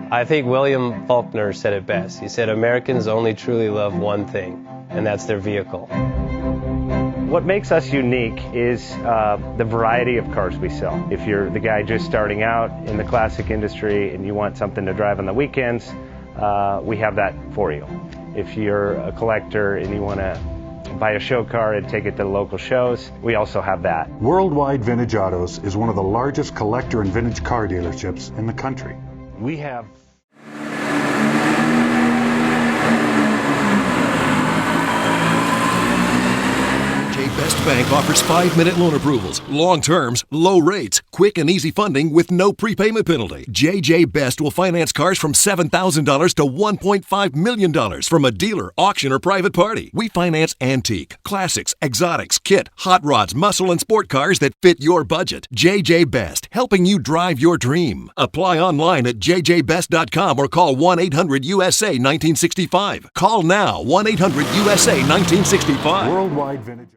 I think William Faulkner said it best. He said, Americans only truly love one thing, and that's their vehicle. What makes us unique is the variety of cars we sell. If you're the guy just starting out in the classic industry and you want something to drive on the weekends, we have that for you. If you're a collector and you want to buy a show car and take it to the local shows, we also have that. Worldwide Vintage Autos is one of the largest collector and vintage car dealerships in the country. We have Best Bank offers 5-minute loan approvals, long terms, low rates, quick and easy funding with no prepayment penalty. JJ Best will finance cars from $7,000 to $1.5 million from a dealer, auction, or private party. We finance antique, classics, exotics, kit, hot rods, muscle, and sport cars that fit your budget. JJ Best, helping you drive your dream. Apply online at jjbest.com or call 1-800-USA-1965. Call now, 1-800-USA-1965. Worldwide Vintage